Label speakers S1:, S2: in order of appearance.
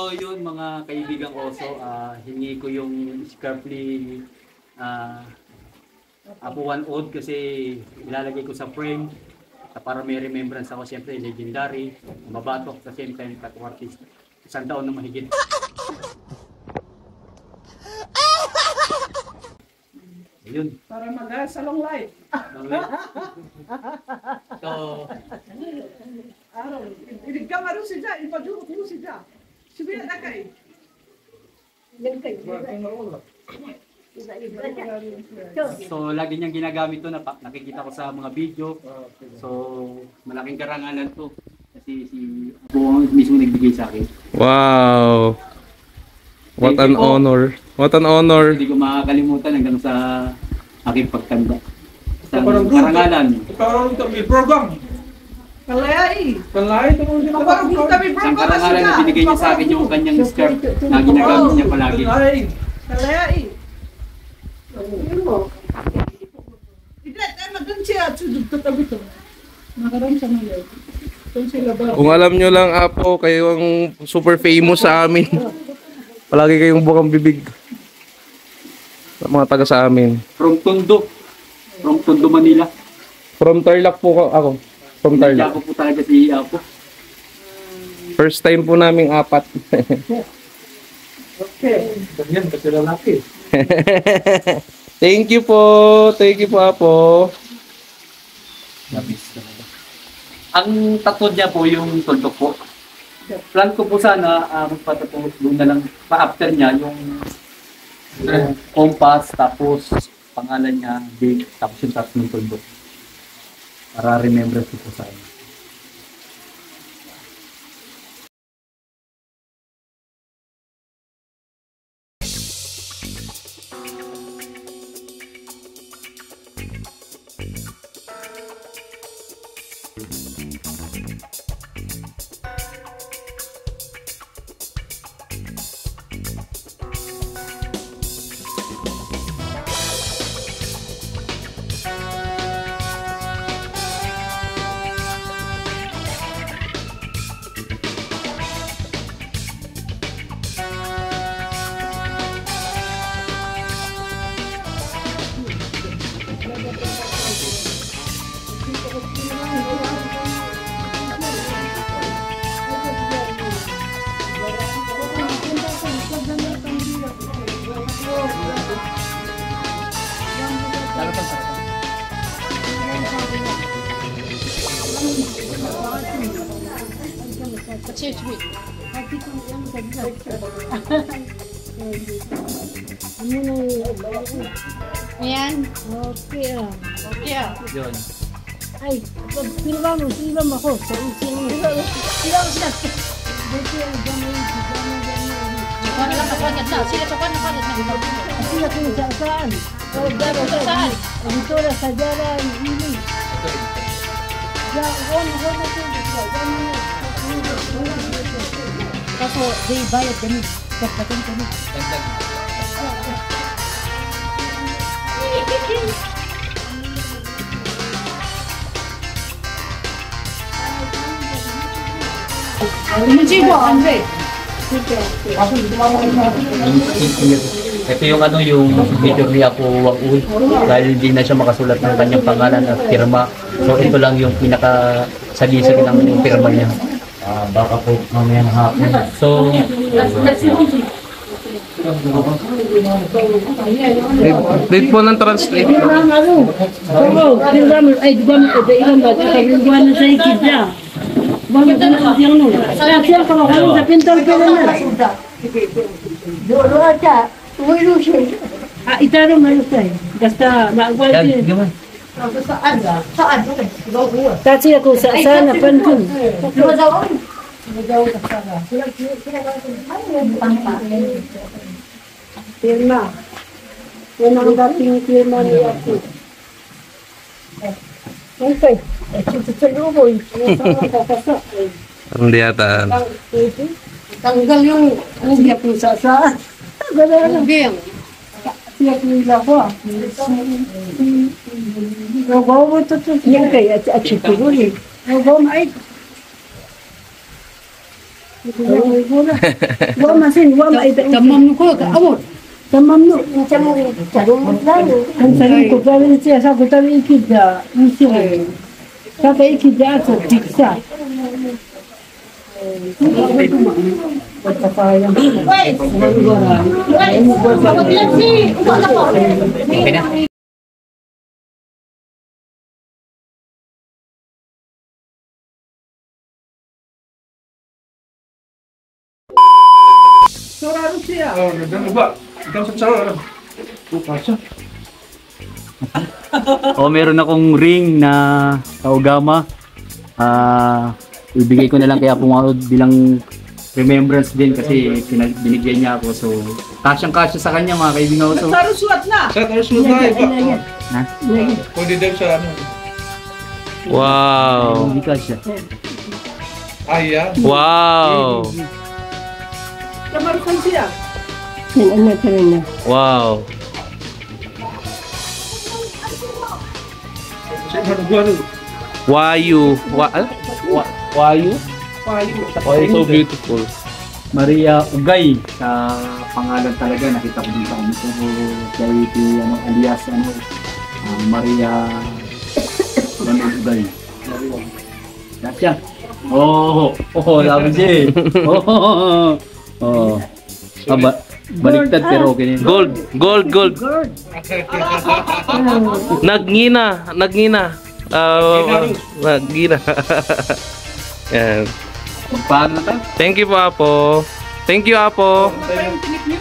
S1: So yun mga kaibigan ko, so hingi ko yung Scarfly Apo 1 Odd kasi ilalagay ko sa frame para may remembrance ako, siyempre legendary, mabatok sa same time tattoo artist. 1 taon na mahigit. Ayun.
S2: Para mag-sa long life.
S1: So,
S2: Araw, ibigam aro siya, ipadurot mo siya. Sabihin na kay.
S1: so lagi niyang ginagamit to, nakikita ko sa mga video. So, malaking karangalan to. Kasi si Apo mismo nagbigay sa akin.
S3: Wow! What
S1: Thank
S3: an
S1: you po.
S3: honor. What an honor.
S1: Hindi ko makakalimutan hanggang sa aking pagtanda. Sa
S2: Parang
S1: karangalan.
S2: Parang kami program. Kalay. Kalay to mo dito. Parang kami
S1: Isang karangalan na binigay niya sa akin yung kanyang scarf na ginagamit niya palagi.
S2: Kalay. Ano mo? Igret, ay magdun siya. Sudod to tabi to. Nakaram sa mga.
S3: Kung alam nyo lang, Apo, kayo ang super famous sa amin. Palagi kayong bukang bibig. Sa mga taga sa amin.
S1: From Tondo. From Tondo, Manila.
S3: From Tarlac po ako. From
S1: Hindi
S3: Tarlac.
S1: ako po talaga si Apo.
S3: First time po naming apat.
S2: Okay. Ganyan kasi lalaki.
S3: Thank you po. Thank you po, Apo.
S1: Labis talaga. Ang tattoo niya po yung tuldok po. Plan ko po sana magpatato doon na lang pa-after niya yung compass, tapos pangalan niya, date, tapos yung tattoo ng tuldok. Para remembrance ko po sana.
S4: Ayan. Okay ah. Okay ah.
S1: Yun.
S4: Ay, silbam ako. Sa isin. Silbam sila. Dito ang gamay. Para lang nakagat na. Sila sokan nakagat na. Sila kung saan. Saan? Dito na sa jalan ini. Kaso, di bayad kami. Dagdagan kami.
S1: Ito yung yung signature ni Apo Wang-Uy dahil hindi na siya makasulat ng kanyang pangalan at firma. So ito lang yung pinaka-sagisag ng firma niya. Baka po mamayang hapon. So,
S3: Date po ng translate.
S4: Ay, di ba mo da ilan ba? Kaguluhan na sa ikid niya. Bakit na sa siyang nun? Siya ka makalang sa pintol pala na. Doon siya. Tuwilo siya. Itaro malusay. Basta maagwal
S1: yan,
S4: din.
S1: gawin.
S5: Saan?
S4: Kasi ako sa sana pantun. Firma. Yan ang dating firma ni ako. Okay.
S3: Hindi yata.
S4: Tanggal yung ugyap yung sasaan. Gano'n lang. Siyak nila ko ah. Nabaw mo ito ito. Yan kaya at siguro eh. Nabaw mo ay.
S2: Wa masin, wa maida.
S4: Tamam ko ka amot.
S2: Tamam no.
S5: Charong lang.
S2: Ang sabi ko, gawin siya, sabi ko, tabi ikida. Ang siya. Sabi ikida ako, tiksa. Pagkakayang.
S1: Okay na.
S2: Sarado siya.
S3: Oh, nagdang ba? Ikaw sa tsara. Kasya.
S1: Meron akong ring na Taogama. Ibigay ko na lang kaya Pumawad bilang remembrance din kasi binigyan niya ako. So, kasyang-kasya sa kanya mga kaibigan ko. So,
S2: Sarusuat na.
S3: Sa tayo sunod na iba.
S1: ha?
S3: Pwede daw sa ano.
S6: Wow.
S1: Hindi kasya.
S3: Ay, yan.
S6: Wow.
S2: Kamarukan siya.
S6: Wow. Wayu. Wayu? Wayu so beautiful.
S1: Maria Ugay sa pangalan talaga nakita ko dito kami so kay alias Maria Ugay. Gotcha. Laban siya. Baliktad pero okay na.
S6: Gold. Nagngina. Nagngina. Yan.
S1: Paano na tayo?
S6: Thank you po, Apo. Thank you, Apo.
S2: Ano ba yung tinik niyo?